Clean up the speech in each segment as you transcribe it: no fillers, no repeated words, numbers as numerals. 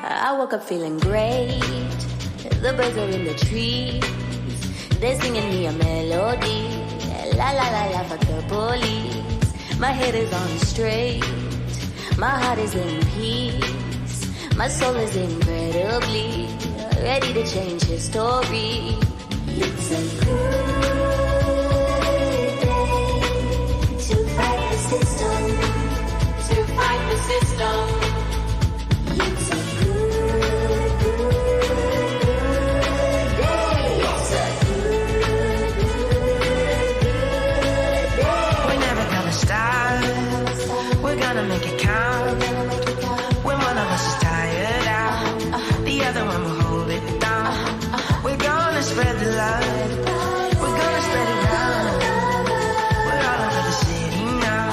I woke up feeling great. The birds are in the trees. They're singing me a melody. La la la la, fuck the police. My head is on straight. My heart is in peace. My soul is incredibly ready to change history. It's a good day to fight the system. To fight the system. It's a good day. It's a good day. We're never gonna stop. We're gonna make it count. When one of us is tired out, the other one will hold it down. We're gonna spread the love. We're gonna spread it around. We're all over the city now,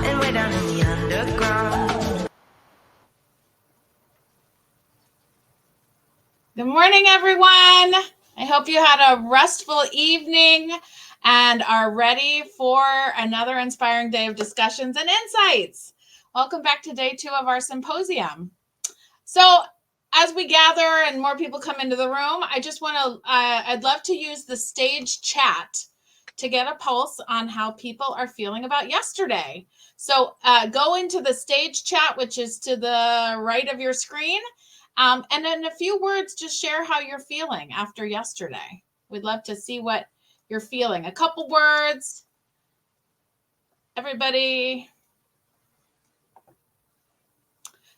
and we're down in the underground. Good morning, everyone. I hope you had a restful evening and are ready for another inspiring day of discussions and insights. Welcome back to day 2 of our symposium. So as we gather and more people come into the room, I just want to, I'd love to use the stage chat to get a pulse on how people are feeling about yesterday. So go into the stage chat, which is to the right of your screen. And in a few words, just share how you're feeling after yesterday. We'd love to see what you're feeling. A couple words. Everybody.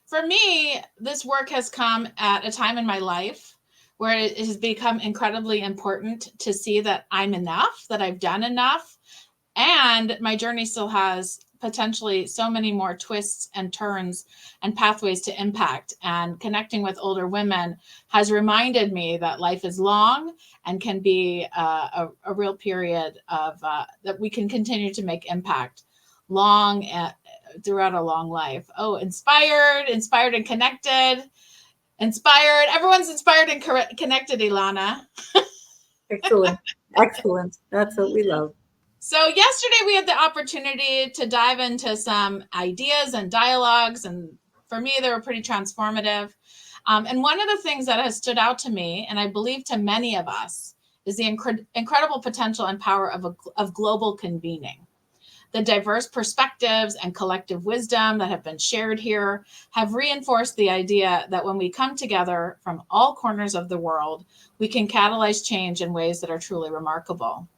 For me, this work has come at a time in my life where it has become incredibly important to see that I'm enough, that I've done enough, and my journey still has potentially so many more twists and turns and pathways to impact. And connecting with older women has reminded me that life is long and can be a real period of that we can continue to make impact long throughout a long life. Oh, inspired and connected. Inspired. Everyone's inspired and connected, Ilana. Excellent. Excellent. That's what we love. So yesterday we had the opportunity to dive into some ideas and dialogues, and for me, they were pretty transformative. And one of the things that has stood out to me, and I believe to many of us, is the incredible potential and power of global convening. The diverse perspectives and collective wisdom that have been shared here have reinforced the idea that when we come together from all corners of the world, we can catalyze change in ways that are truly remarkable.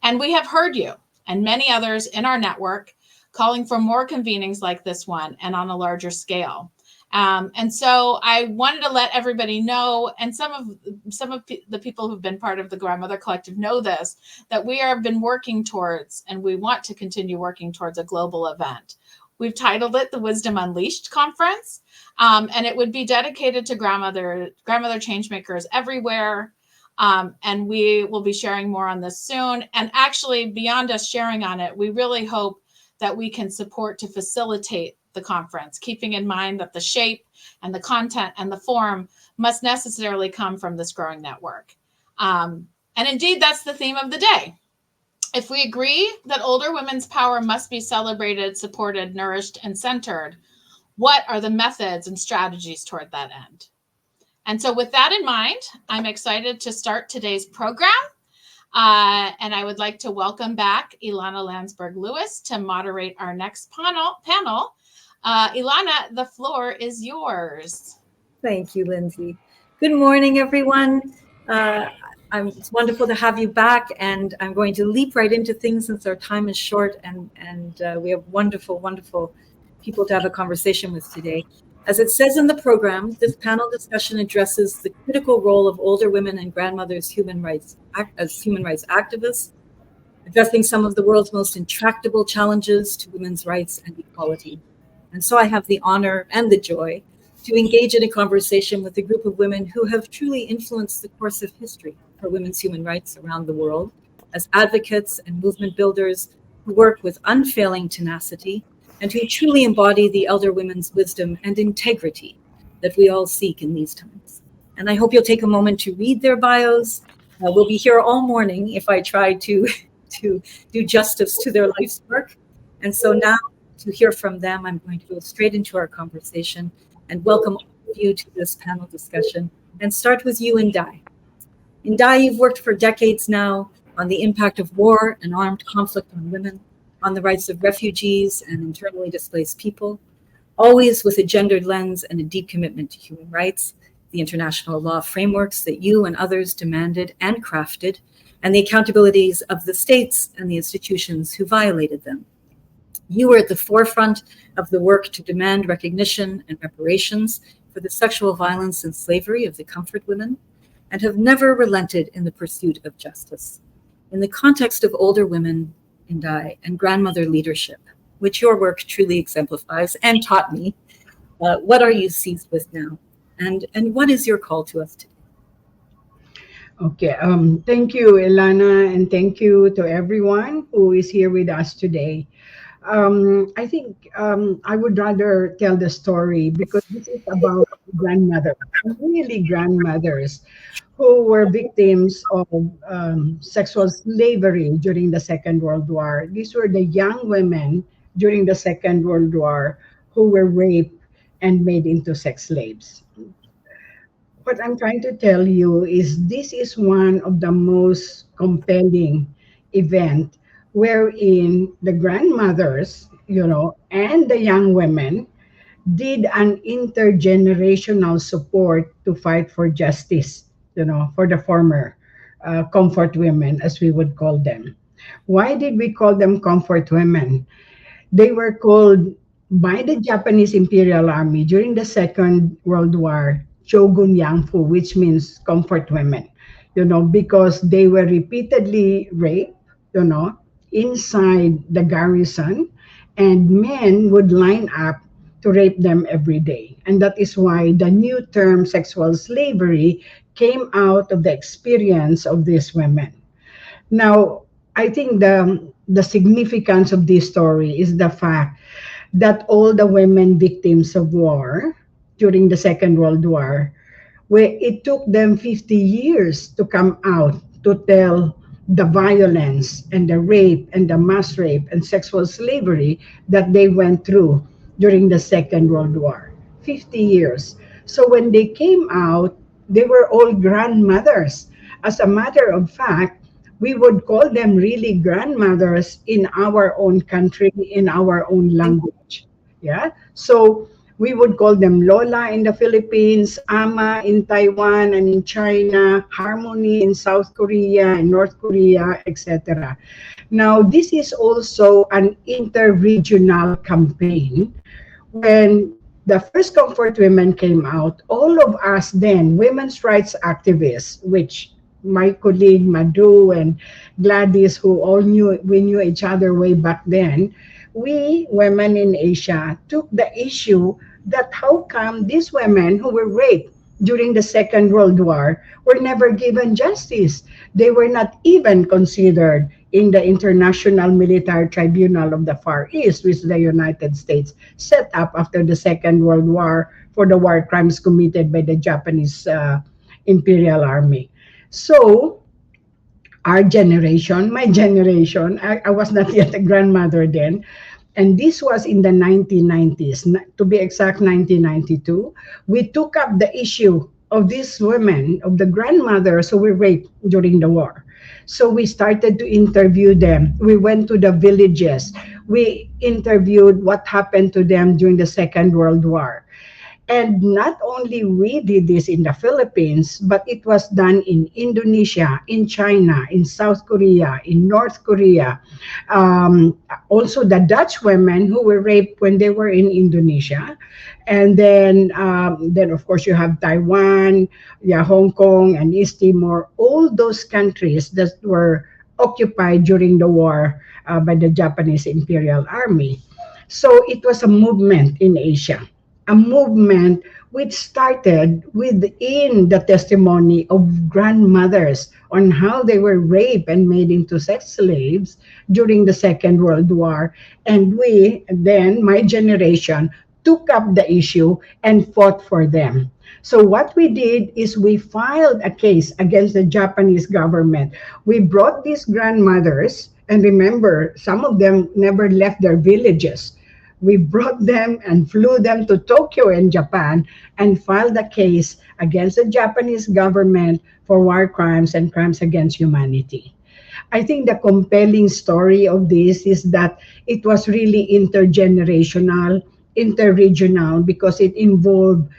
And we have heard you and many others in our network calling for more convenings like this one and on a larger scale. And so I wanted to let everybody know, and some of the people who've been part of the Grandmother Collective know this, that we have been working towards, and we want to continue working towards, a global event. We've titled it the Wisdom Unleashed Conference, and it would be dedicated to grandmother changemakers everywhere. And we will be sharing more on this soon. And actually, beyond us sharing on it, we really hope that we can support to facilitate the conference, keeping in mind that the shape and the content and the form must necessarily come from this growing network. And indeed, that's the theme of the day. If we agree that older women's power must be celebrated, supported, nourished, and centered, what are the methods and strategies toward that end? And so with that in mind, I'm excited to start today's program. And I would like to welcome back Ilana Landsberg-Lewis to moderate our next panel. Ilana, the floor is yours. Thank you, Lindsay. Good morning, everyone. It's wonderful to have you back, and I'm going to leap right into things since our time is short, and we have wonderful, wonderful people to have a conversation with today. As it says in the program, this panel discussion addresses the critical role of older women and grandmothers as human rights activists, addressing some of the world's most intractable challenges to women's rights and equality. And so I have the honor and the joy to engage in a conversation with a group of women who have truly influenced the course of history for women's human rights around the world as advocates and movement builders who work with unfailing tenacity and who truly embody the elder women's wisdom and integrity that we all seek in these times. And I hope you'll take a moment to read their bios. We'll be here all morning if I try to do justice to their life's work. And so now, to hear from them, I'm going to go straight into our conversation and welcome of you to this panel discussion and start with you, Indai. Indai, you've worked for decades now on the impact of war and armed conflict on women, on the rights of refugees and internally displaced people, always with a gendered lens and a deep commitment to human rights, the international law frameworks that you and others demanded and crafted, and the accountabilities of the states and the institutions who violated them. You were at the forefront of the work to demand recognition and reparations for the sexual violence and slavery of the comfort women, and have never relented in the pursuit of justice. In the context of older women, Indai, and grandmother leadership, which your work truly exemplifies and taught me, what are you seized with now? And what is your call to us today? Okay, thank you, Ilana, and thank you to everyone who is here with us today. I think I would rather tell the story because this is about grandmothers, really grandmothers, who were victims of sexual slavery during the Second World War. These were the young women during the Second World War who were raped and made into sex slaves. What I'm trying to tell you is this is one of the most compelling event wherein the grandmothers, and the young women did an intergenerational support to fight for justice, for the former comfort women, as we would call them. Why did we call them comfort women? They were called by the Japanese Imperial Army during the Second World War Shogun Yangfu, which means comfort women, because they were repeatedly raped, inside the garrison, and men would line up to rape them every day. And that is why the new term sexual slavery came out of the experience of these women. Now, I think the significance of this story is the fact that all the women victims of war during the Second World War, where it took them 50 years to come out to tell the violence and the rape and the mass rape and sexual slavery that they went through during the Second World War. 50 years. So when they came out, they were all grandmothers. As a matter of fact, we would call them really grandmothers in our own country, in our own language. Yeah. So we would call them Lola in the Philippines, Ama in Taiwan and in China, Harmony in South Korea and North Korea, etc. Now, this is also an inter-regional campaign. When the first Comfort Women came out, all of us then, women's rights activists, which my colleague Madhu and Gladys, who we knew each other way back then, we women in Asia took the issue that how come these women who were raped during the Second World War were never given justice? They were not even considered in the International Military Tribunal of the Far East, which the United States set up after the Second World War for the war crimes committed by the Japanese Imperial Army. So our generation, my generation, I was not yet a grandmother then, and this was in the 1990s, to be exact, 1992, we took up the issue of these women, of the grandmothers who were raped during the war. So we started to interview them. We went to the villages. We interviewed what happened to them during the Second World War. And not only we did this in the Philippines, but it was done in Indonesia, in China, in South Korea, in North Korea. Also the Dutch women who were raped when they were in Indonesia. And then of course you have Taiwan, Hong Kong, and East Timor, all those countries that were occupied during the war by the Japanese Imperial Army. So it was a movement in Asia. A movement which started within the testimony of grandmothers on how they were raped and made into sex slaves during the Second World War. And we, then, my generation, took up the issue and fought for them. So what we did is we filed a case against the Japanese government. We brought these grandmothers, and remember, some of them never left their villages. We brought them and flew them to Tokyo in Japan and filed a case against the Japanese government for war crimes and crimes against humanity. I think the compelling story of this is that it was really intergenerational, interregional, because it involved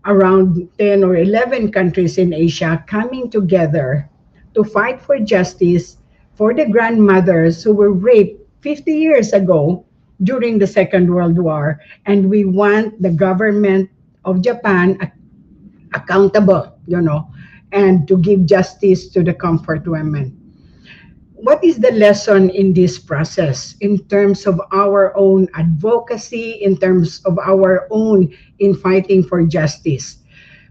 around 10 or 11 countries in Asia coming together to fight for justice for the grandmothers who were raped 50 years ago during the Second World War. And we want the government of Japan accountable, and to give justice to the comfort women. What is the lesson in this process in terms of our own advocacy, in terms of our own in fighting for justice?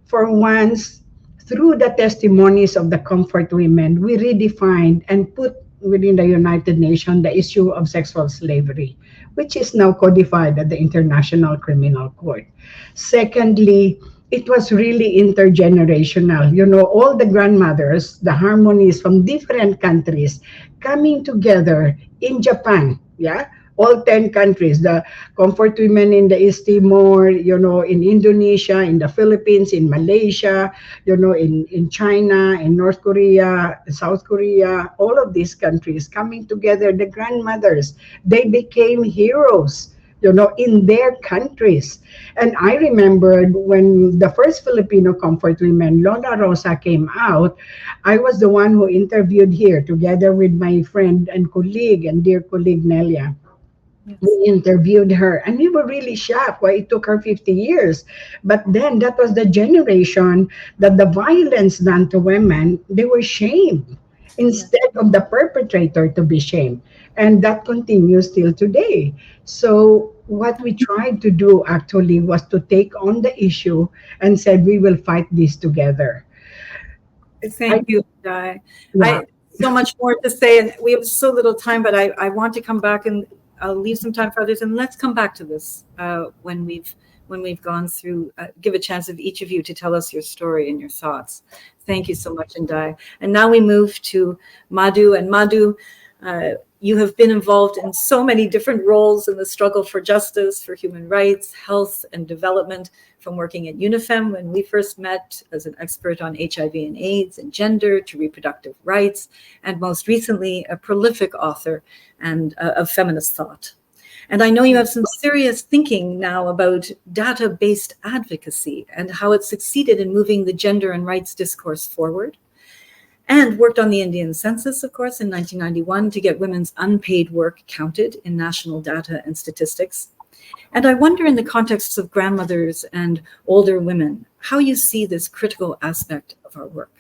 For once, through the testimonies of the comfort women, we redefined and put within the United Nations the issue of sexual slavery, which is now codified at the International Criminal Court. Secondly, it was really intergenerational. All the grandmothers, the harmonies from different countries coming together in Japan, yeah? All 10 countries, the comfort women in the East Timor, in Indonesia, in the Philippines, in Malaysia, in China, in North Korea, South Korea, all of these countries coming together, the grandmothers, they became heroes, in their countries. And I remembered when the first Filipino comfort women, Lola Rosa, came out, I was the one who interviewed here together with my friend and colleague and dear colleague Nelia. Yes. We interviewed her and we were really shocked why it took her 50 years. But then that was the generation that the violence done to women, they were shamed instead of the perpetrator to be shamed. And that continues till today. So what we tried to do actually was to take on the issue and said we will fight this together. Thank you, Dai. Yeah. So much more to say, and we have so little time, but I want to come back, and I'll leave some time for others, and let's come back to this when we've gone through. Give a chance of each of you to tell us your story and your thoughts. Thank you so much, Ndai. And now we move to Madhu. And Madhu, you have been involved in so many different roles in the struggle for justice, for human rights, health, and development, from working at UNIFEM when we first met as an expert on HIV and AIDS and gender to reproductive rights, and most recently, a prolific author and of feminist thought. And I know you have some serious thinking now about data-based advocacy and how it succeeded in moving the gender and rights discourse forward, and worked on the Indian census, of course, in 1991 to get women's unpaid work counted in national data and statistics. And I wonder, in the context of grandmothers and older women, how you see this critical aspect of our work.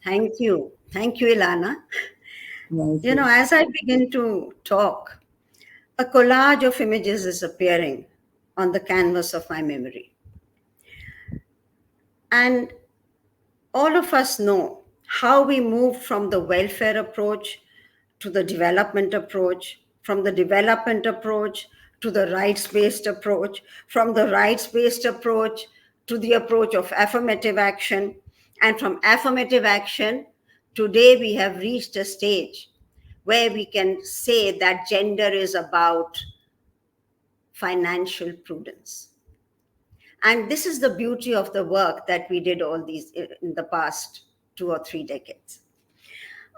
Thank you. Thank you, Ilana. As I begin to talk, a collage of images is appearing on the canvas of my memory. And all of us know how we moved from the welfare approach to the development approach, from the development approach to the rights-based approach, from the rights-based approach to the approach of affirmative action, and from affirmative action, today we have reached a stage where we can say that gender is about financial prudence. And this is the beauty of the work that we did all these in the past 2 or 3 decades.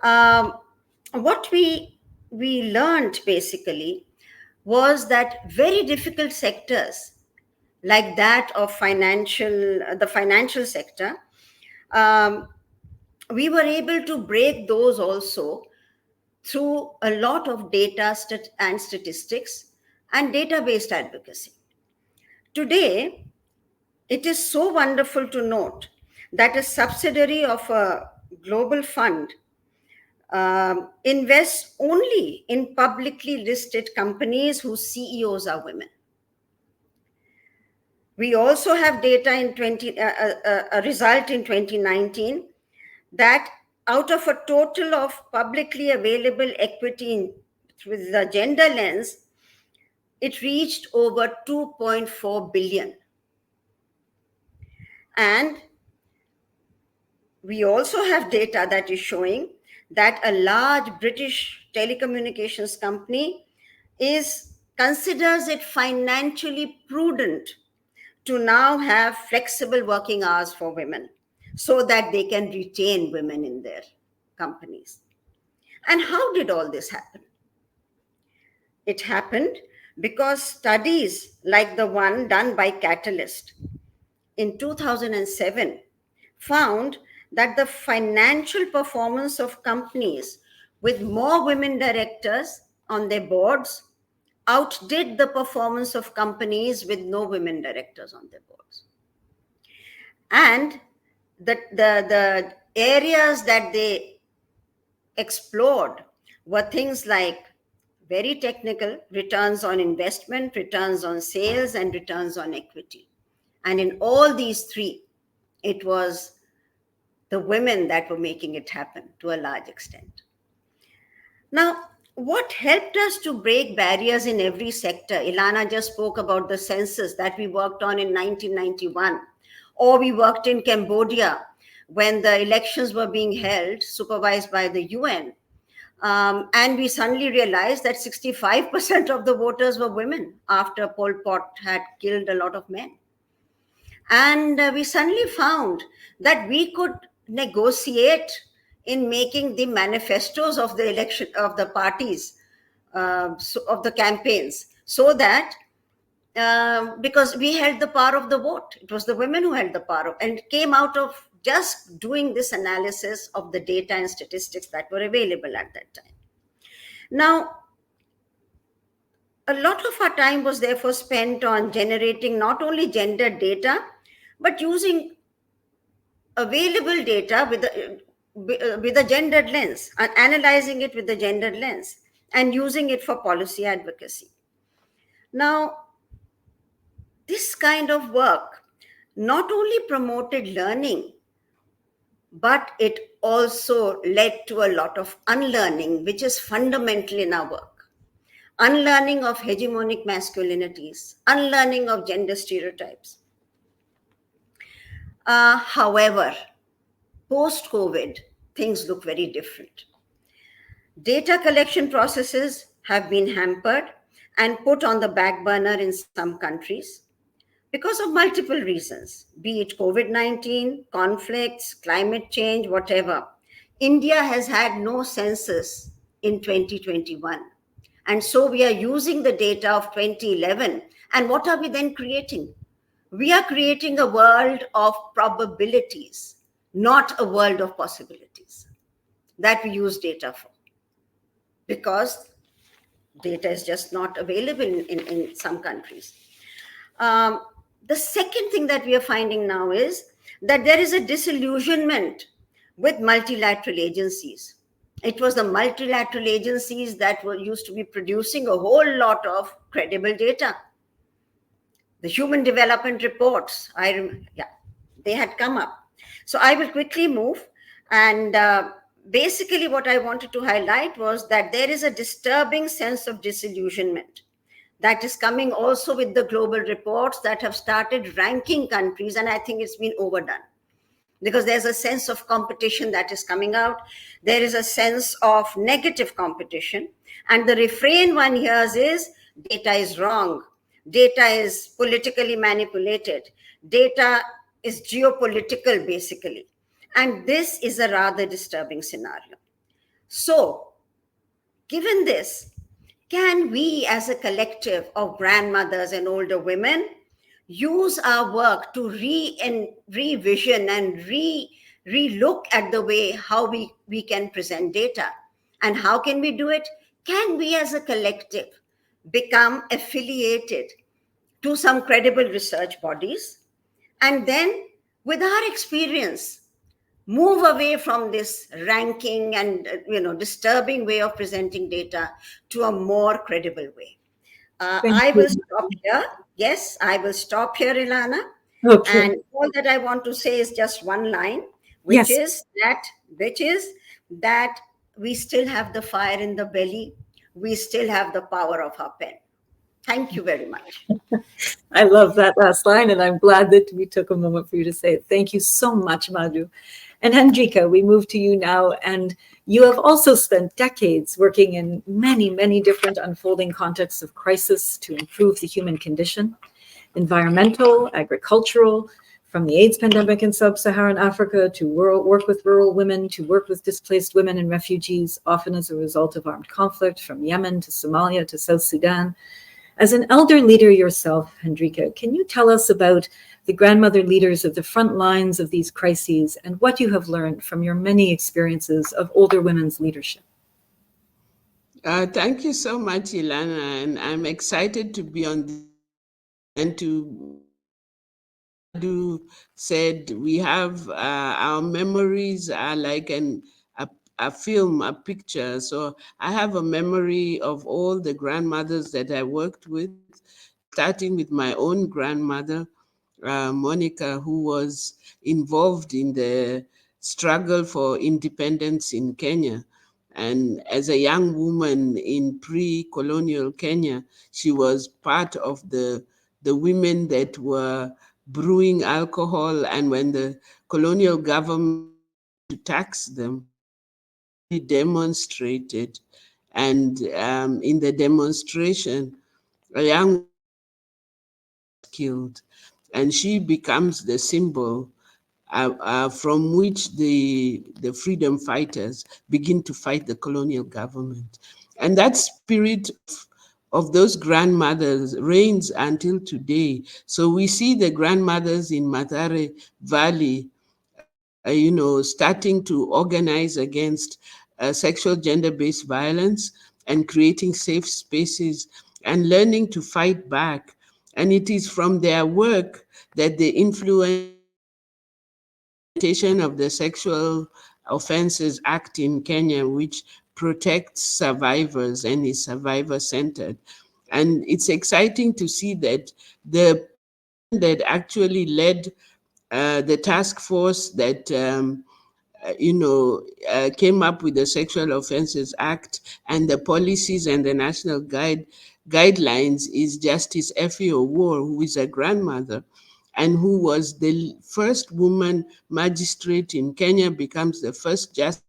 What we learned basically was that very difficult sectors like that of the financial sector, we were able to break those also through a lot of data and statistics and data-based advocacy. Today, it is so wonderful to note that a subsidiary of a global fund invests only in publicly listed companies whose CEOs are women. We also have data in a result in 2019 that out of a total of publicly available equity with the gender lens, it reached over 2.4 billion. And we also have data that is showing that a large British telecommunications company is considers it financially prudent to now have flexible working hours for women so that they can retain women in their companies. And how did all this happen? It happened because studies like the one done by Catalyst in 2007 found that the financial performance of companies with more women directors on their boards outdid the performance of companies with no women directors on their boards. And the areas that they explored were things like very technical returns on investment, returns on sales, and returns on equity. And in all these three, it was the women that were making it happen to a large extent. Now, what helped us to break barriers in every sector? Ilana just spoke about the census that we worked on in 1991, or we worked in Cambodia when the elections were being held, supervised by the UN. And we suddenly realized that 65% of the voters were women after Pol Pot had killed a lot of men. And we suddenly found that we could negotiate in making the manifestos of the election of the parties, of the campaigns, so that because we held the power of the vote. It was the women who held the power of, and it came out of just doing this analysis of the data and statistics that were available at that time. Now, a lot of our time was therefore spent on generating not only gender data, but using available data with a gendered lens, and analyzing it with a gendered lens, and using it for policy advocacy. Now, this kind of work not only promoted learning, but it also led to a lot of unlearning, which is fundamental in our work. Unlearning of hegemonic masculinities, unlearning of gender stereotypes. However, post-COVID, things look very different. Data collection processes have been hampered and put on the back burner in some countries because of multiple reasons, be it COVID-19, conflicts, climate change, whatever. India has had no census in 2021. And so we are using the data of 2011. And what are we then creating? We are creating a world of probabilities, not a world of possibilities that we use data for. Because data is just not available in some countries. The second thing that we are finding now is that there is a disillusionment with multilateral agencies. It was the multilateral agencies that were used to be producing a whole lot of credible data. The human development reports, they had come up. So I will quickly move. And basically what I wanted to highlight was that there is a disturbing sense of disillusionment that is coming also with the global reports that have started ranking countries, and I think it's been overdone. Because there's a sense of competition that is coming out. There is a sense of negative competition. And the refrain one hears is, data is wrong. Data is politically manipulated. Data is geopolitical, basically. And this is a rather disturbing scenario. So, given this, can we as a collective of grandmothers and older women use our work to revision and re-look at the way how we can present data? And how can we do it? Can we as a collective become affiliated to some credible research bodies? And then with our experience, move away from this ranking and disturbing way of presenting data to a more credible way. I will stop here. Yes, I will stop here, Ilana. Okay. And all that I want to say is just one line, which is that we still have the fire in the belly. We still have the power of our pen. Thank you very much. I love that last line, and I'm glad that we took a moment for you to say it. Thank you so much, Madhu. And Hendrika, we move to you now, and you have also spent decades working in many, many different unfolding contexts of crisis to improve the human condition, environmental, agricultural, from the AIDS pandemic in sub-Saharan Africa to work with rural women, to work with displaced women and refugees, often as a result of armed conflict, from Yemen to Somalia to South Sudan. As an elder leader yourself, Hendrika, can you tell us about the grandmother leaders of the front lines of these crises and what you have learned from your many experiences of older women's leadership? Thank you so much, Ilana, and I'm excited to be on this and to Madhu said we have our memories are like a film, a picture. So I have a memory of all the grandmothers that I worked with, starting with my own grandmother, Monica, who was involved in the struggle for independence in Kenya. And as a young woman in pre-colonial Kenya, she was part of the women that were brewing alcohol. And when the colonial government to tax them, they demonstrated. And in the demonstration, a young woman was killed, and she becomes the symbol from which the freedom fighters begin to fight the colonial government. And that spirit of those grandmothers reigns until today. So we see the grandmothers in Mathare Valley, starting to organize against sexual gender-based violence and creating safe spaces and learning to fight back. And it is from their work that they influence of the Sexual Offences Act in Kenya, which protects survivors and is survivor-centered. And it's exciting to see that the that actually led the task force that came up with the Sexual Offences Act and the policies and the national guidelines is Justice Effie Owuor, who is a grandmother and who was the first woman magistrate in Kenya, becomes the first justice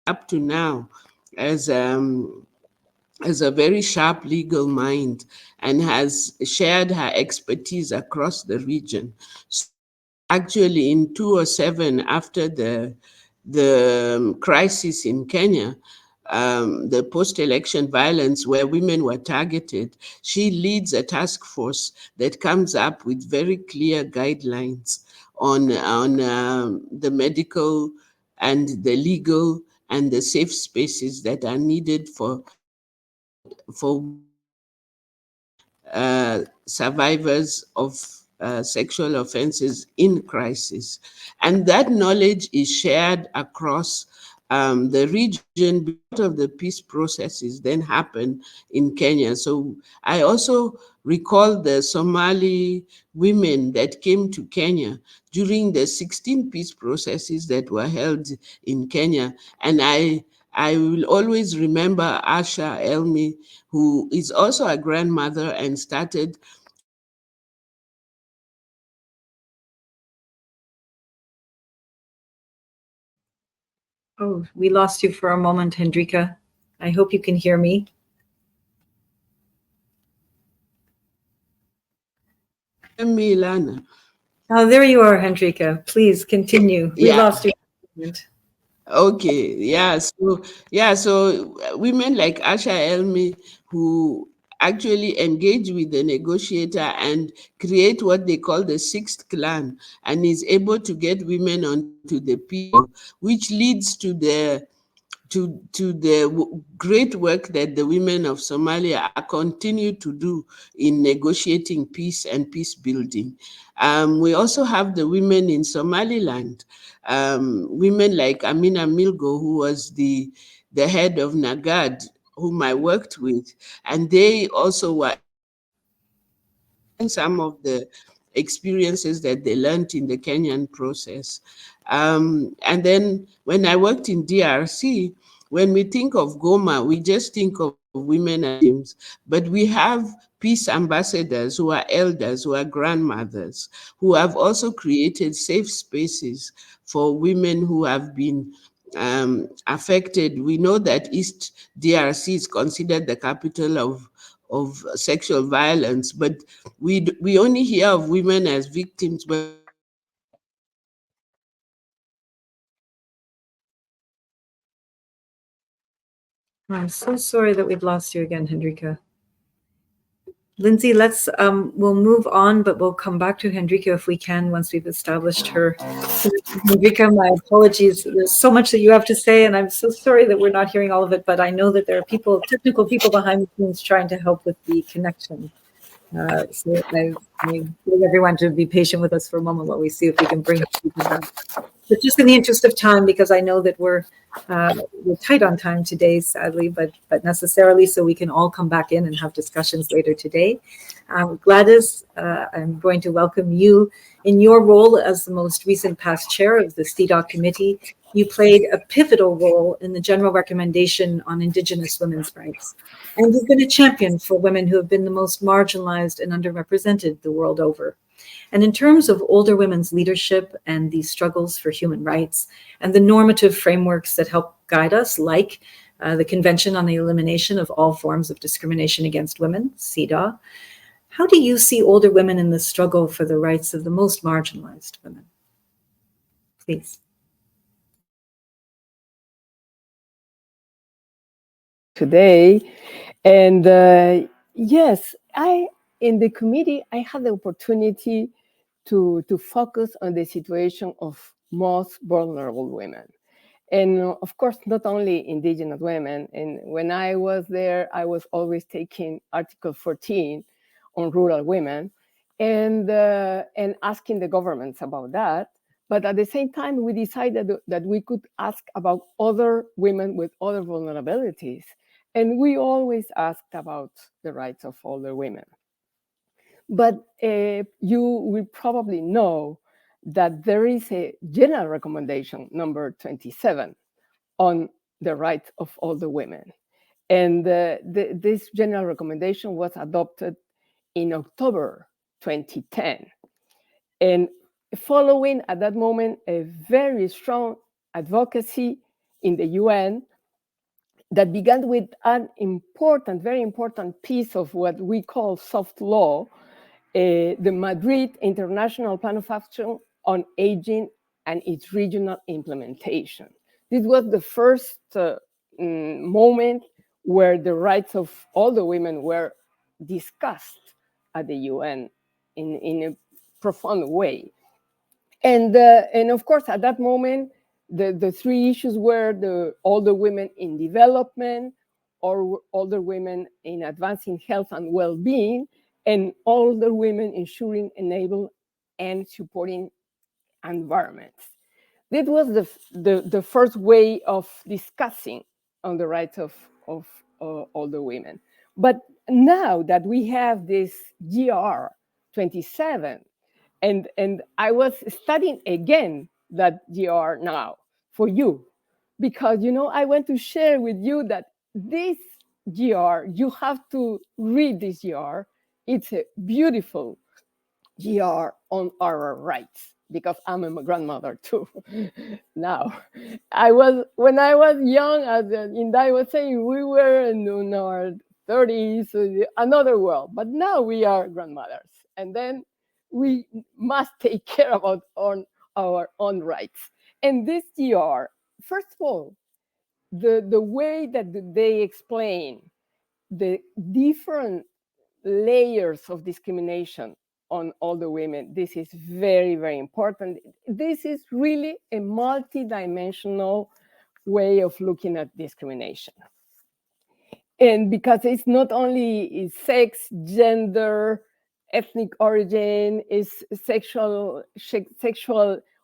up to now as a very sharp legal mind and has shared her expertise across the region. So actually, in 2007, after the crisis in Kenya, the post-election violence where women were targeted, she leads a task force that comes up with very clear guidelines on the medical and the legal and the safe spaces that are needed for survivors of sexual offenses in crisis. And that knowledge is shared across the region. A lot of the peace processes then happen in Kenya. So I also recall the Somali women that came to Kenya during the 16 peace processes that were held in Kenya. And I will always remember Asha Elmi, who is also a grandmother and started Oh, we lost you for a moment, Hendrika. I hope you can hear me. Milana. Oh, there you are, Hendrika. Please continue. We lost you for a moment. Okay, so women like Asha Elmi, who actually engage with the negotiator and create what they call the sixth clan, and is able to get women onto the people, which leads to the great work that the women of Somalia continue to do in negotiating peace and peace building. We also have the women in Somaliland, women like Amina Milgo, who was the head of Nagad, whom I worked with, and they also were some of the experiences that they learned in the Kenyan process. And then when I worked in DRC, when we think of Goma, we just think of women and teams, but we have peace ambassadors who are elders, who are grandmothers, who have also created safe spaces for women who have been affected. We know that East DRC is considered the capital of sexual violence, but we only hear of women as victims, but I'm so sorry that we've lost you again, Hendrika. Lindsay, let's we'll move on, but we'll come back to Hendrika if we can once we've established her. Hendrika, my apologies. There's so much that you have to say, and I'm so sorry that we're not hearing all of it. But I know that there are technical people behind the scenes trying to help with the connection. So I beg everyone to be patient with us for a moment while we see if we can bring people back. But just in the interest of time, because I know that we're tight on time today, sadly, but necessarily so we can all come back in and have discussions later today. Gladys, I'm going to welcome you in your role as the most recent past chair of the CEDAW committee. You played a pivotal role in the General Recommendation on Indigenous women's rights. And you've been a champion for women who have been the most marginalized and underrepresented the world over. And in terms of older women's leadership and these struggles for human rights and the normative frameworks that help guide us, like the Convention on the Elimination of All Forms of Discrimination Against Women, CEDAW, how do you see older women in the struggle for the rights of the most marginalized women? Please. Today, and yes, in the committee I had the opportunity to focus on the situation of most vulnerable women, and of course not only indigenous women. And when I was there, I was always taking Article 14 on rural women and asking the governments about that. But at the same time, we decided that we could ask about other women with other vulnerabilities. And we always asked about the rights of older women. But you will probably know that there is a general recommendation, number 27, on the rights of older women. And this general recommendation was adopted in October 2010. And following at that moment a very strong advocacy in the UN that began with an important, very important piece of what we call soft law, the Madrid International Plan of Action on Aging and its regional implementation. This was the first moment where the rights of older women were discussed at the UN in a profound way. And of course, at that moment, the three issues were the older women in development, or older women in advancing health and well-being, and older women ensuring enable and supporting environments. This was the first way of discussing on the rights of older women. But now that we have this GR 27, and I was studying again that GR now for you, because I want to share with you that this GR, you have to read this GR. It's a beautiful GR on our rights, because I'm a grandmother too. Now, when I was young, as Indai was saying, we were in our 30s, another world. But now we are grandmothers, and then we must take care about our own rights. And this GR, first of all, the way that they explain the different layers of discrimination on older women, this is very, very important. This is really a multidimensional way of looking at discrimination. And because it's not only sex, gender, ethnic origin, it's sexual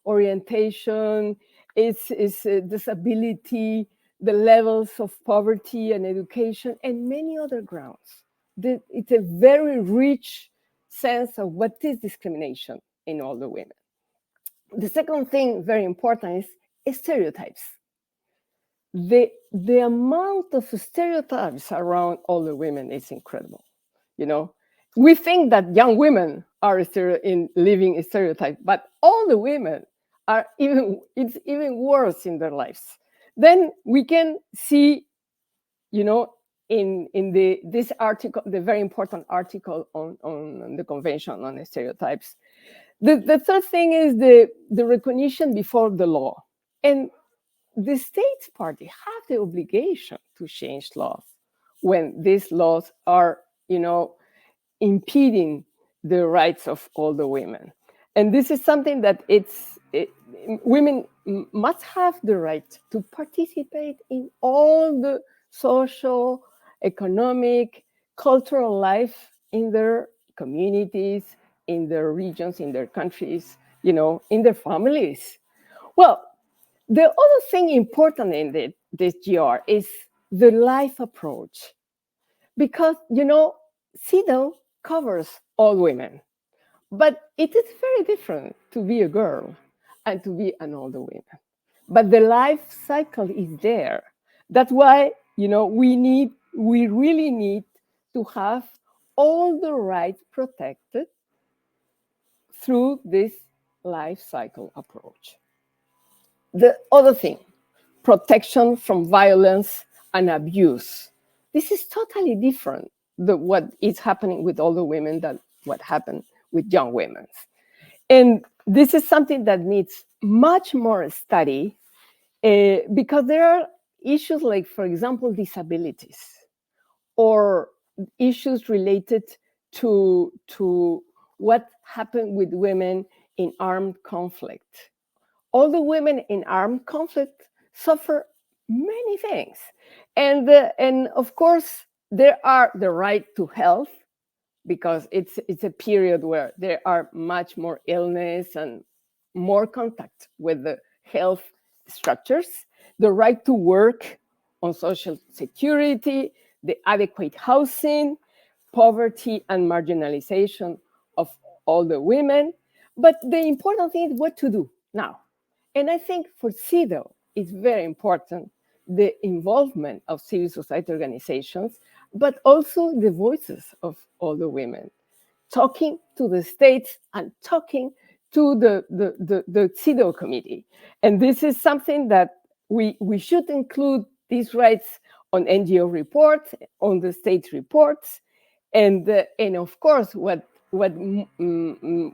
orientation, it's disability, the levels of poverty and education, and many other grounds. It's a very rich sense of what is discrimination in older women. The second thing, very important, is stereotypes. the amount of stereotypes around older women is incredible. You know, we think that young women are in living a stereotype, but older women are it's even worse in their lives. Then we can see, you know, in this article, the very important article on the Convention on Stereotypes. The third thing is the recognition before the law. And the states party have the obligation to change laws when these laws are, you know, impeding the rights of older women. And this is something that women must have the right to participate in all the social, economic, cultural life in their communities, in their regions, in their countries, you know, in their families. Well, the other thing important in this GR is the life approach, because, you know, CEDAW covers all women, but it is very different to be a girl and to be an older woman. But the life cycle is there. That's why, you know, we really need to have all the rights protected through this life cycle approach. The other thing, protection from violence and abuse. This is totally different than what is happening with older women than what happened with young women. And this is something that needs much more study because there are issues like, for example, disabilities or issues related to what happened with women in armed conflict. All the women in armed conflict suffer many things. And of course, there are the right to health, because it's a period where there are much more illness and more contact with the health structures, the right to work, on social security, the adequate housing, poverty and marginalization of all the women. But the important thing is what to do now. And I think for CEDAW, it's very important the involvement of civil society organizations, but also the voices of all the women, talking to the states and talking to the CEDAW committee. And this is something that we should include these rights on NGO reports, on the state reports, and of course, what we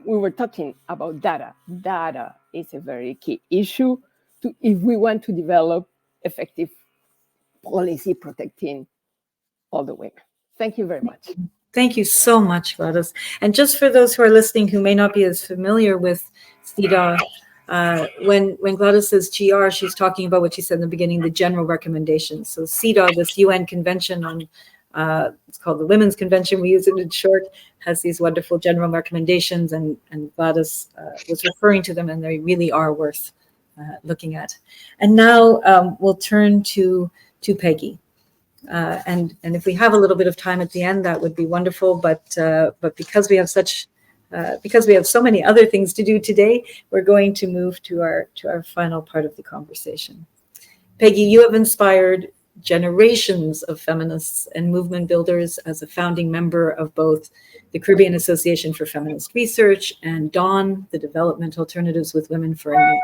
were talking about data. Data is a very key issue if we want to develop effective policy protecting all the women. Thank you very much. Thank you so much, Gladys. And just for those who are listening who may not be as familiar with CEDAW, when Gladys says GR, she's talking about what she said in the beginning, the general recommendations. So CEDAW, this UN convention on, it's called the Women's Convention, we use it in short, has these wonderful general recommendations, and Gladys was referring to them, and they really are worth looking at. And now we'll turn to Peggy. And if we have a little bit of time at the end, that would be wonderful. But because we have so many other things to do today, we're going to move to our final part of the conversation. Peggy, you have inspired generations of feminists and movement builders as a founding member of both the Caribbean Association for Feminist Research and DAWN, the Development Alternatives with Women for a New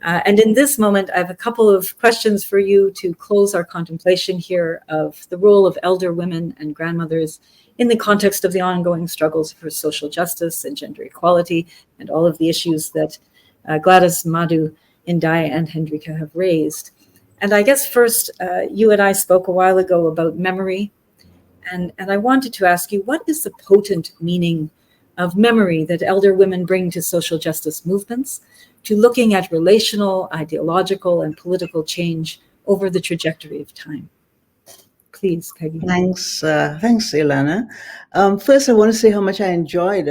and in this moment, I have a couple of questions for you to close our contemplation here of the role of elder women and grandmothers in the context of the ongoing struggles for social justice and gender equality and all of the issues that Gladys, Madhu, Indai, and Hendrika have raised. And I guess first, you and I spoke a while ago about memory. And I wanted to ask you, what is the potent meaning of memory that elder women bring to social justice movements, to looking at relational, ideological, and political change over the trajectory of time? Please, Peggy. Thanks, Ilana. First, I want to say how much I enjoyed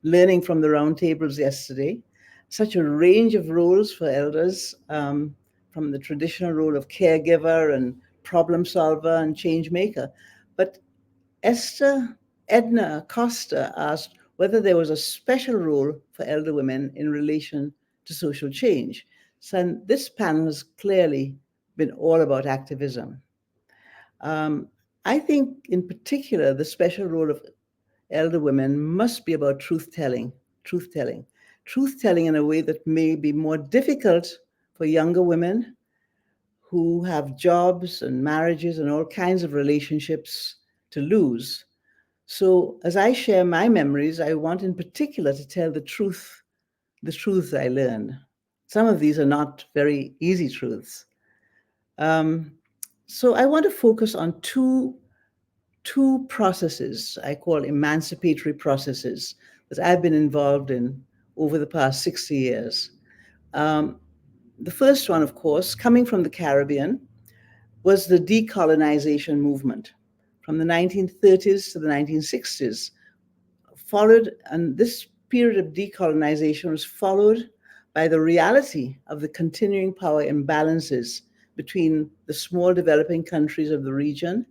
learning from the roundtables yesterday. Such a range of roles for elders, from the traditional role of caregiver and problem solver and change maker. But Edna Costa asked whether there was a special role for elder women in relation to social change. So this panel has clearly been all about activism. I think, in particular, the special role of elder women must be about truth telling, truth telling in a way that may be more difficult for younger women who have jobs and marriages and all kinds of relationships to lose. So, as I share my memories, I want in particular to tell the truths I learned. Some of these are not very easy truths. So, I want to focus on two processes I call emancipatory processes that I've been involved in over the past 60 years. The first one, of course, coming from the Caribbean, was the decolonization movement from the 1930s to the 1960s. And this period of decolonization was followed by the reality of the continuing power imbalances between the small developing countries of the region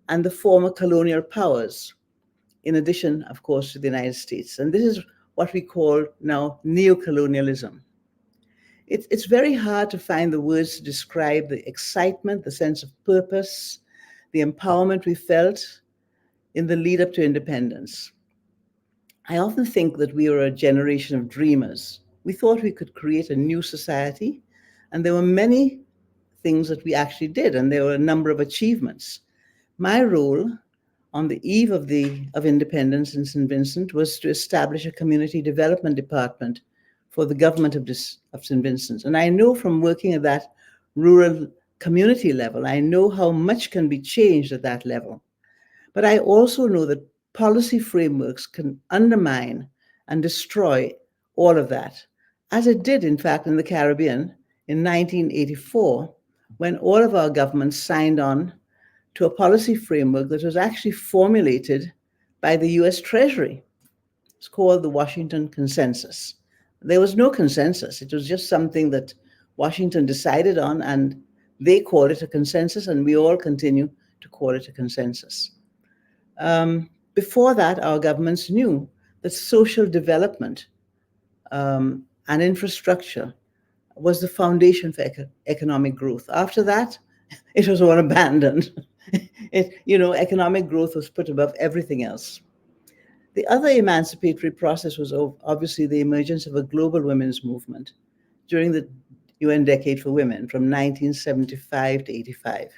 and the former colonial powers, in addition, of course, to the United States. And this is what we call now neocolonialism. It's very hard to find the words to describe the excitement, the sense of purpose, the empowerment we felt in the lead up to independence. I often think that we were a generation of dreamers. We thought we could create a new society, and there were many things that we actually did, and there were a number of achievements. My role on the eve of independence in St. Vincent was to establish a community development department for the government of St. Vincent. And I know from working at that rural community level, I know how much can be changed at that level. But I also know that policy frameworks can undermine and destroy all of that, as it did, in fact, in the Caribbean in 1984, when all of our governments signed on to a policy framework that was actually formulated by the US Treasury. It's called the Washington Consensus. There was no consensus. It was just something that Washington decided on, and they called it a consensus, and we all continue to call it a consensus. Before that, our governments knew that social development and infrastructure was the foundation for economic growth. After that, it was all abandoned. Economic growth was put above everything else. The other emancipatory process was obviously the emergence of a global women's movement during the UN Decade for Women from 1975 to 85.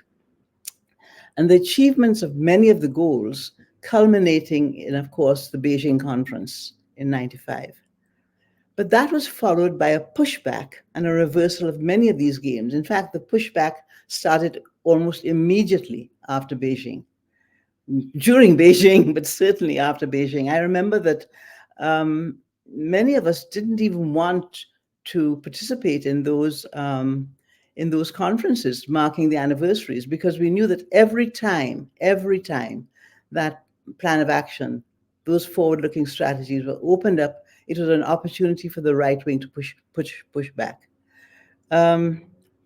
And the achievements of many of the goals culminating in, of course, the Beijing Conference in 95. But that was followed by a pushback and a reversal of many of these gains. In fact, the pushback started almost immediately after Beijing. During Beijing, but certainly after Beijing. I remember that many of us didn't even want to participate in those conferences marking the anniversaries, because we knew that every time that plan of action, those forward-looking strategies were opened up, it was an opportunity for the right wing to push back.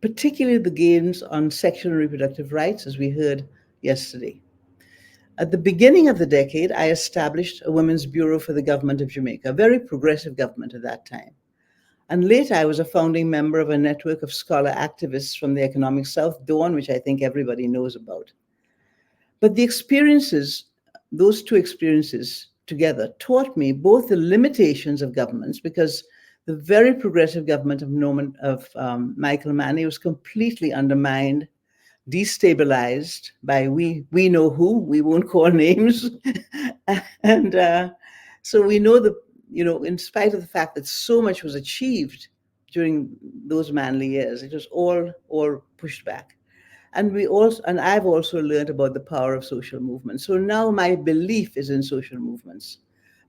Particularly the gains on sexual and reproductive rights, as we heard yesterday. At the beginning of the decade, I established a Women's Bureau for the government of Jamaica, a very progressive government at that time. And later, I was a founding member of a network of scholar activists from the Economic South, DAWN, which I think everybody knows about. But those two experiences together taught me both the limitations of governments, because the very progressive government of Michael Manley was completely undermined, destabilized by we know who, we won't call names. And so we know that, in spite of the fact that so much was achieved during those Manley years, it was all pushed back. And I've also learned about the power of social movements. So now my belief is in social movements.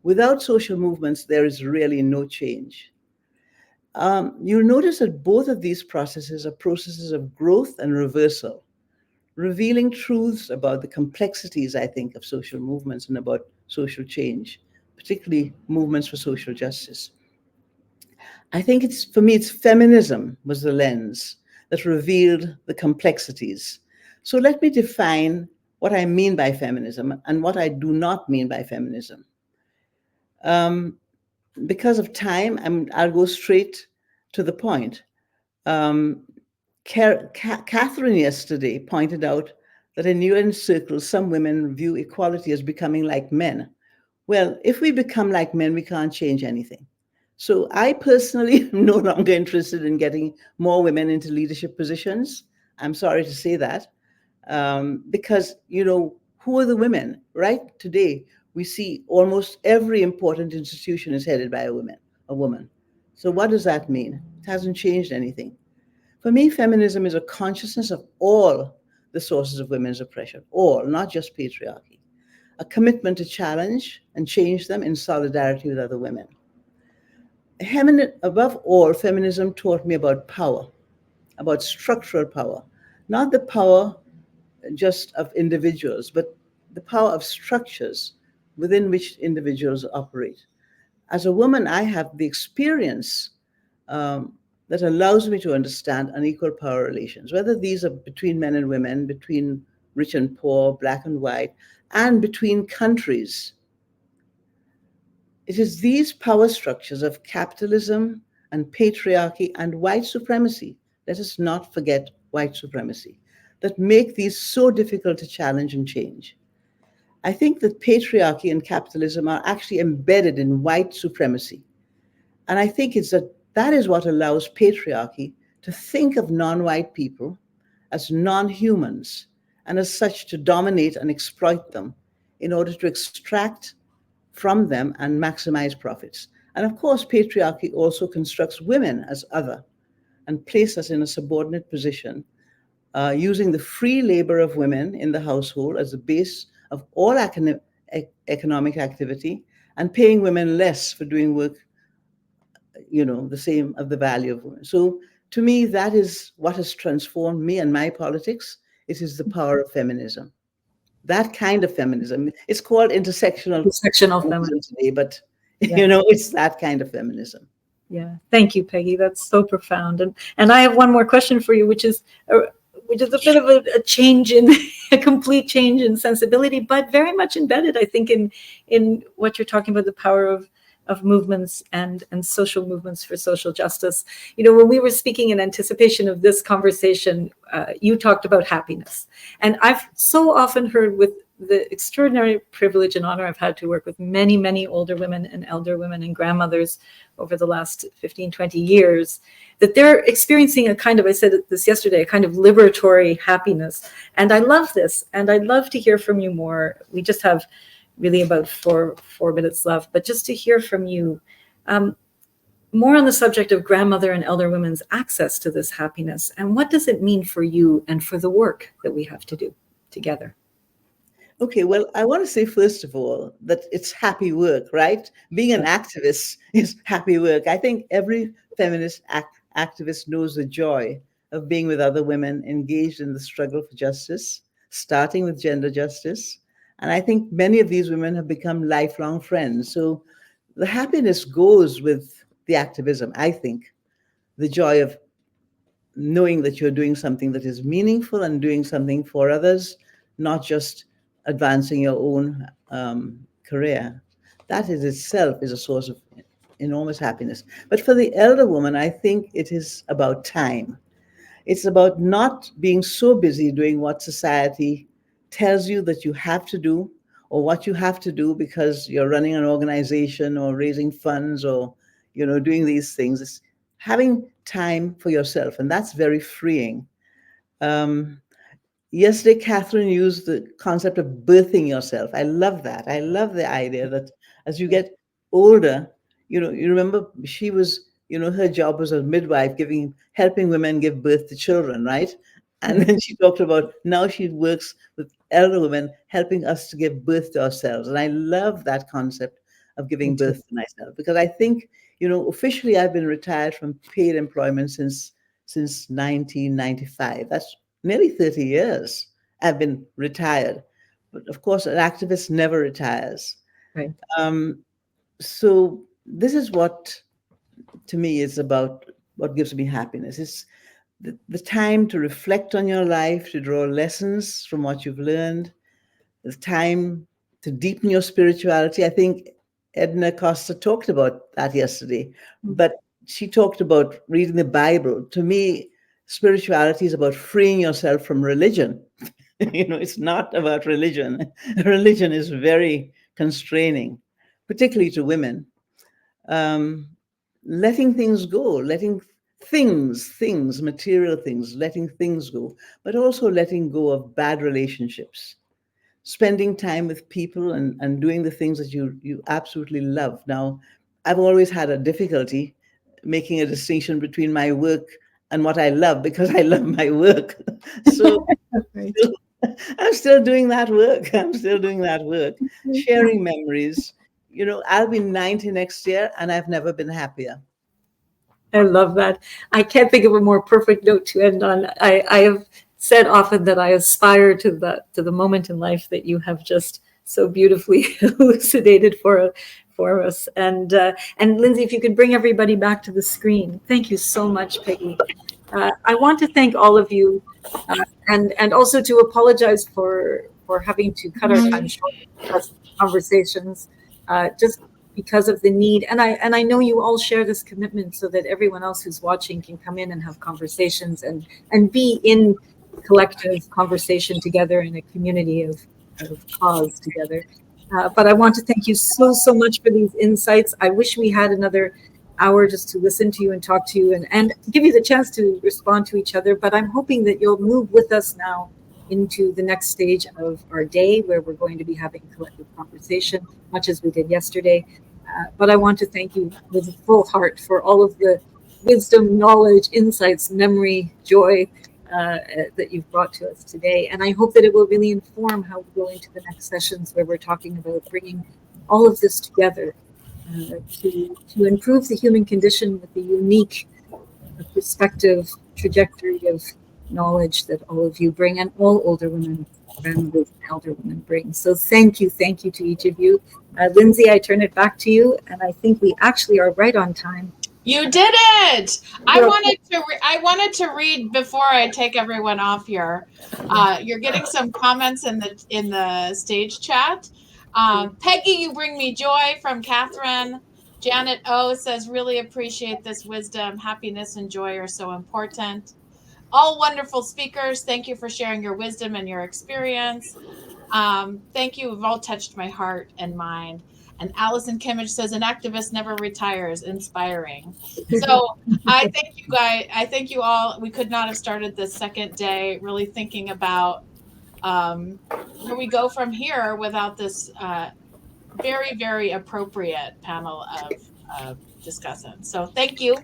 Without social movements, there is really no change. You'll notice that both of these processes are processes of growth and reversal, revealing truths about the complexities, I think, of social movements and about social change, particularly movements for social justice. I think for me, it's feminism was the lens that revealed the complexities. So let me define what I mean by feminism and what I do not mean by feminism. Because of time, I'll go straight to the point. Catherine yesterday pointed out that in UN circles, some women view equality as becoming like men. Well, if we become like men, we can't change anything. So I personally am no longer interested in getting more women into leadership positions. I'm sorry to say that, because, who are the women? Right today, we see almost every important institution is headed by a woman. So what does that mean? It hasn't changed anything. For me, feminism is a consciousness of all the sources of women's oppression, all, not just patriarchy, a commitment to challenge and change them in solidarity with other women. Above all, feminism taught me about power, about structural power, not the power just of individuals, but the power of structures within which individuals operate. As a woman, I have the experience that allows me to understand unequal power relations, whether these are between men and women, between rich and poor, black and white, and between countries. It is these power structures of capitalism and patriarchy and white supremacy, let us not forget white supremacy, that make these so difficult to challenge and change. I think that patriarchy and capitalism are actually embedded in white supremacy. And I think that is what allows patriarchy to think of non-white people as non-humans, and as such to dominate and exploit them in order to extract from them and maximize profits. And of course, patriarchy also constructs women as other and places us in a subordinate position, using the free labor of women in the household as the base of all economic activity, and paying women less for doing work, the same of the value of women. So to me, that is what has transformed me and my politics. It is the power of feminism. That kind of feminism. It's called intersectional feminism today, but it's that kind of feminism. Yeah, thank you, Peggy. That's so profound. And I have one more question for you, which is a bit of a change in a complete change in sensibility, but very much embedded, I think, in what you're talking about, the power of movements and social movements for social justice. When we were speaking in anticipation of this conversation, you talked about happiness. And I've so often heard, with the extraordinary privilege and honor I've had to work with many, many older women and elder women and grandmothers over the last 15, 20 years, that they're experiencing a kind of, I said this yesterday, a kind of liberatory happiness. And I love this. And I'd love to hear from you more. We just have really about four minutes left, but just to hear from you more on the subject of grandmother and elder women's access to this happiness, and what does it mean for you and for the work that we have to do together? Okay, well, I want to say, first of all, that it's happy work, right? Being an activist is happy work. I think every feminist activist knows the joy of being with other women engaged in the struggle for justice, starting with gender justice. And I think many of these women have become lifelong friends. So the happiness goes with the activism, I think. The joy of knowing that you're doing something that is meaningful and doing something for others, not just advancing your own career. That in itself is a source of enormous happiness. But for the elder woman, I think it is about time. It's about not being so busy doing what society tells you that you have to do, or what you have to do because you're running an organization or raising funds or doing these things. It's having time for yourself, and that's very freeing. Yesterday, Catherine used the concept of birthing yourself. I love that. I love the idea that as you get older, you remember she was, her job was a midwife, helping women give birth to children, right? And then she talked about now she works with elder women, helping us to give birth to ourselves. And I love that concept of giving birth to myself, because I think, officially I've been retired from paid employment since 1995. That's nearly 30 years I've been retired. But of course, an activist never retires. Right. So this is what, to me, is about what gives me happiness. It's the time to reflect on your life, to draw lessons from what you've learned. The time to deepen your spirituality. I think Edna Costa talked about that yesterday, but she talked about reading the Bible. To me, spirituality is about freeing yourself from religion. It's not about religion. Religion is very constraining, particularly to women. Um, Letting things go, letting material things, letting things go, but also letting go of bad relationships, spending time with people and doing the things that you absolutely love. Now, I've always had a difficulty making a distinction between my work and what I love, because I love my work. So Right. I'm still doing that work. I'm still doing that work, sharing memories. I'll be 90 next year, and I've never been happier. I love that. I can't think of a more perfect note to end on. I have said often that I aspire to the moment in life that you have just so beautifully elucidated for us. And Lindsay, if you could bring everybody back to the screen. Thank you so much, Peggy. I want to thank all of you, and also to apologize for having to cut our time short with conversations, just because of the need. And I know you all share this commitment so that everyone else who's watching can come in and have conversations and be in collective conversation together in a community of cause together. But I want to thank you so much for these insights. I wish we had another hour just to listen to you and talk to you and give you the chance to respond to each other. But I'm hoping that you'll move with us now into the next stage of our day, where we're going to be having collective conversation, much as we did yesterday. But I want to thank you with a full heart for all of the wisdom, knowledge, insights, memory, joy that you've brought to us today. And I hope that it will really inform how we go into the next sessions, where we're talking about bringing all of this together to improve the human condition with the unique perspective, trajectory of knowledge that all of you bring, and all older women, grandmothers, and elder women bring. So thank you to each of you. Lindsay, I turn it back to you, and I think we actually are right on time. You did it! I wanted to read before I take everyone off here. You're getting some comments in the stage chat. Peggy, you bring me joy, from Catherine. Janet O says, really appreciate this wisdom. Happiness and joy are so important. All wonderful speakers. Thank you for sharing your wisdom and your experience. Thank you. You've all touched my heart and mind. And Allison Kimmage says, an activist never retires. Inspiring. So I thank you guys. I thank you all. We could not have started this second day really thinking about where we go from here without this very, very appropriate panel of discussants. So thank you.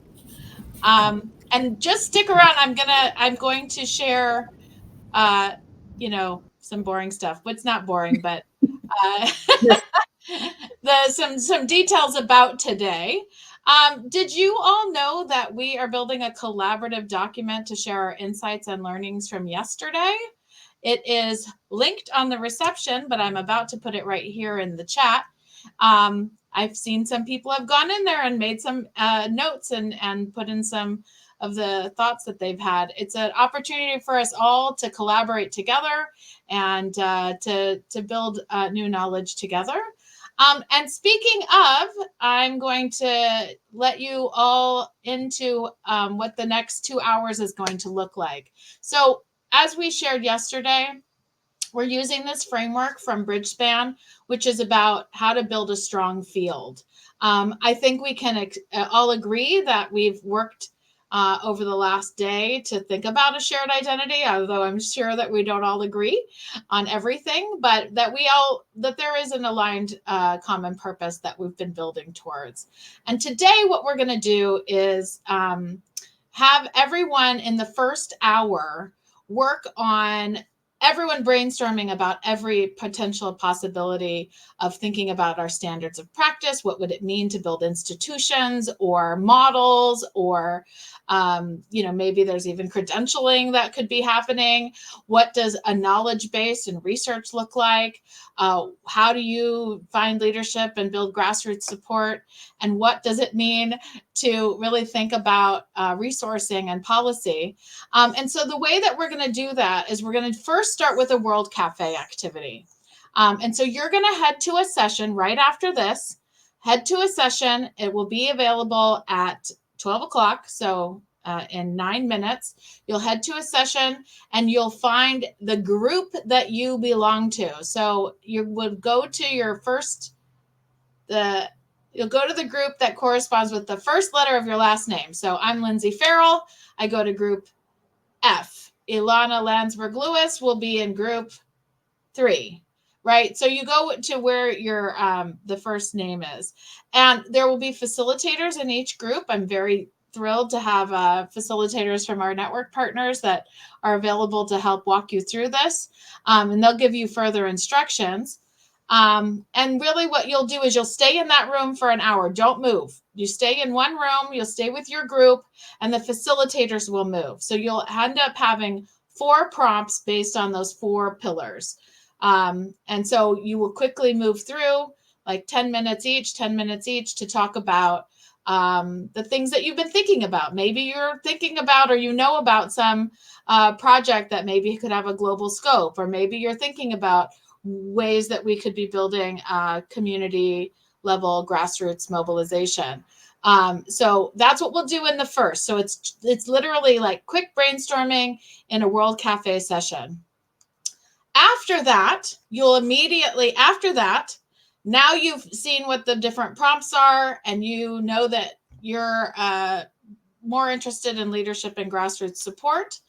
And just stick around. I'm going to share, some boring stuff. What's not boring, but some details about today. Did you all know that we are building a collaborative document to share our insights and learnings from yesterday? It is linked on the reception, but I'm about to put it right here in the chat. I've seen some people have gone in there and made some notes and put in some of the thoughts that they've had. It's an opportunity for us all to collaborate together and to build new knowledge together. And speaking of, I'm going to let you all into what the next 2 hours is going to look like. So as we shared yesterday, we're using this framework from Bridgespan, which is about how to build a strong field. I think we can all agree that we've worked over the last day to think about a shared identity, although I'm sure that we don't all agree on everything, but that there is an aligned common purpose that we've been building towards. And today what we're going to do is have everyone in the first hour work on everyone brainstorming about every potential possibility of thinking about our standards of practice. What would it mean to build institutions or models, or maybe there's even credentialing that could be happening. What does a knowledge base and research look like? How do you find leadership and build grassroots support? And what does it mean to really think about resourcing and policy? And so the way that we're going to do that is we're going to first start with a World Cafe activity. And so you're going to head to a session right after this. Head to a session. It will be available at 12 o'clock. So in 9 minutes. You'll head to a session and you'll find the group that you belong to. So you would go to your you'll go to the group that corresponds with the first letter of your last name. So I'm Lindsay Farrell. I go to group F. Ilana Landsberg Lewis will be in group 3, right? So you go to where your the first name is, and there will be facilitators in each group. I'm very thrilled to have facilitators from our network partners that are available to help walk you through this, and they'll give you further instructions. And really what you'll do is you'll stay in that room for an hour. Don't move. You stay in one room, you'll stay with your group, and the facilitators will move. So you'll end up having 4 prompts based on those 4 pillars. And so you will quickly move through like 10 minutes each to talk about the things that you've been thinking about. Maybe you're thinking about, or you know about some project that maybe could have a global scope, or maybe you're thinking about ways that we could be building community level grassroots mobilization. So that's what we'll do in the first. So it's literally like quick brainstorming in a World Cafe session. After that, now you've seen what the different prompts are, and you know that you're more interested in leadership and grassroots support,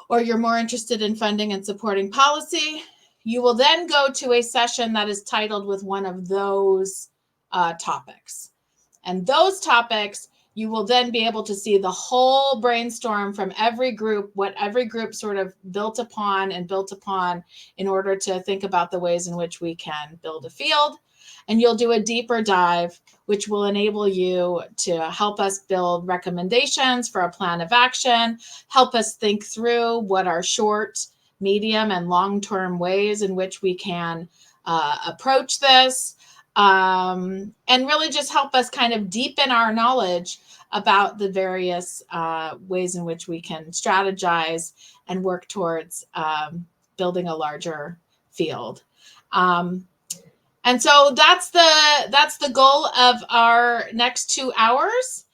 or you're more interested in funding and supporting policy. You will then go to a session that is titled with one of those topics. And those topics, you will then be able to see the whole brainstorm from every group, what every group sort of built upon in order to think about the ways in which we can build a field. And you'll do a deeper dive, which will enable you to help us build recommendations for a plan of action, help us think through what are short, medium, and long-term ways in which we can approach this, and really just help us kind of deepen our knowledge about the various ways in which we can strategize and work towards building a larger field. And so that's the goal of our next 2 hours.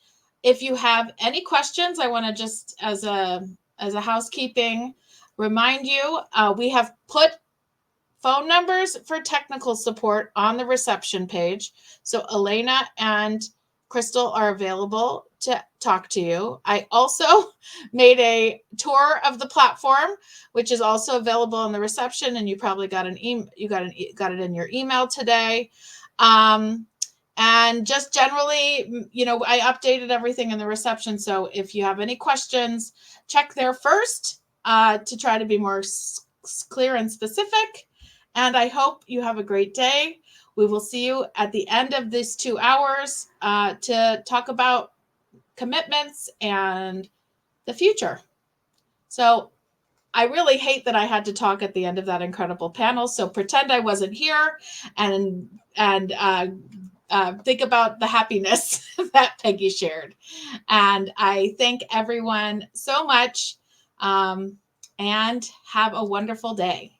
If you have any questions, I want to just as a housekeeping remind you, we have put phone numbers for technical support on the reception page. So Elena and Crystal are available to talk to you. I also made a tour of the platform, which is also available on the reception, and you probably got got it in your email today. And just generally, I updated everything in the reception. So if you have any questions, check there first to try to be more clear and specific. And I hope you have a great day. We will see you at the end of these 2 hours to talk about commitments and the future. So I really hate that I had to talk at the end of that incredible panel. So pretend I wasn't here and think about the happiness that Peggy shared. And I thank everyone so much, and have a wonderful day.